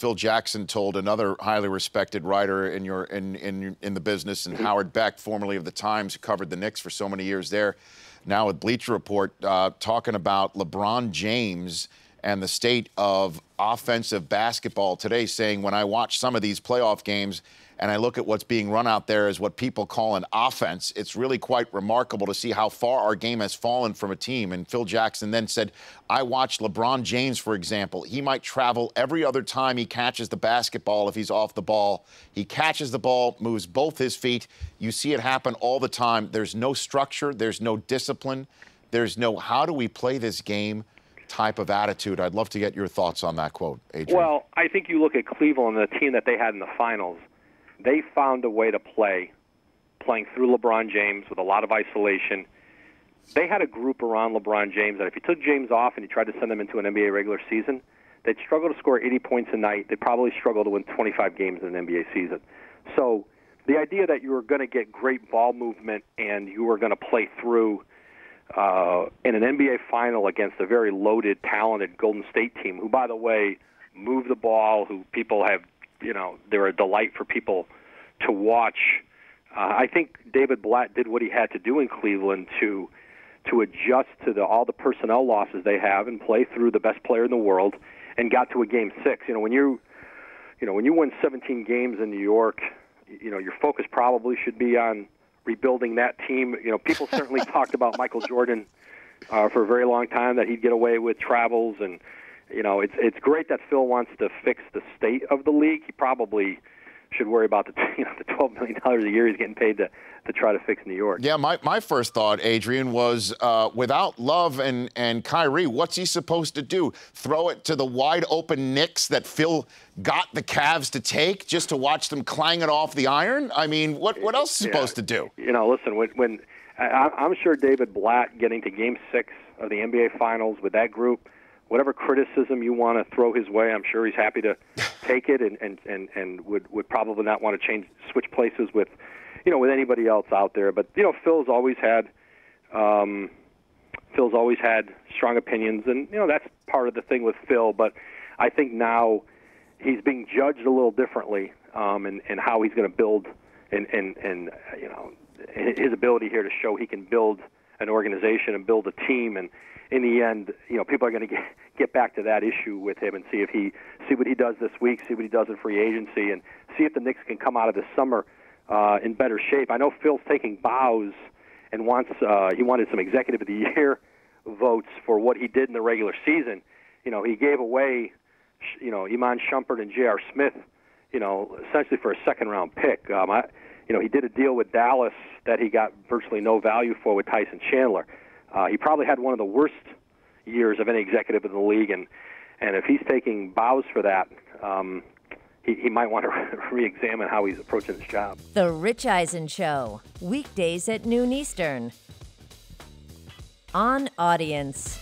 Phil Jackson told another highly respected writer in the business, and Howard Beck, formerly of the Times, who covered the Knicks for so many years there, now with Bleacher Report, talking about LeBron James and the state of offensive basketball today, saying, when I watch some of these playoff games and I look at what's being run out there as what people call an offense, it's really quite remarkable to see how far our game has fallen from a team. And Phil Jackson then said, I watch LeBron James, for example. He might travel every other time he catches the basketball if he's off the ball. He catches the ball, moves both his feet. You see it happen all the time. There's no structure. There's no discipline. There's no how do we play this game type of attitude. I'd love to get your thoughts on that quote, Adrian. Well, I think you look at Cleveland, the team that they had in the finals. They found a way to playing through LeBron James with a lot of isolation. They had a group around LeBron James that if you took James off and you tried to send them into an NBA regular season, they'd struggle to score 80 points a night. They'd probably struggle to win 25 games in an NBA season. So the idea that you were going to get great ball movement and you were going to play through in an NBA final against a very loaded, talented Golden State team, who, by the way, move the ball, who people have, they're a delight for people to watch. I think David Blatt did what he had to do in Cleveland to adjust to all the personnel losses they have and play through the best player in the world, and got to a Game 6. When you win 17 games in New York, your focus probably should be on rebuilding that team. People certainly talked about Michael Jordan for a very long time, that he'd get away with travels, and it's great that Phil wants to fix the state of the league. He probably should worry about the $12 million a year he's getting paid to try to fix New York. Yeah, my first thought, Adrian, was without Love and Kyrie, what's he supposed to do? Throw it to the wide-open Knicks that Phil got the Cavs to take just to watch them clang it off the iron? I mean, what else is he supposed to do? Listen, when I'm sure David Blatt getting to Game 6 of the NBA Finals with that group, whatever criticism you want to throw his way, I'm sure he's happy to take it, and would probably not want to switch places with anybody else out there. But Phil's always had strong opinions, and that's part of the thing with Phil. But I think now he's being judged a little differently, and how he's going to build, and his ability here to show he can build an organization and build a team. And in the end, people are going to get back to that issue with him and see what he does this week, see what he does in free agency, and see if the Knicks can come out of this summer in better shape. I know Phil's taking bows and he wanted some Executive of the Year votes for what he did in the regular season. He gave away, Iman Shumpert and J.R. Smith, essentially for a second-round pick. He did a deal with Dallas that he got virtually no value for with Tyson Chandler. He probably had one of the worst years of any executive in the league, and if he's taking bows for that, he might want to re-examine how he's approaching his job. The Rich Eisen Show, weekdays at noon Eastern on Audience.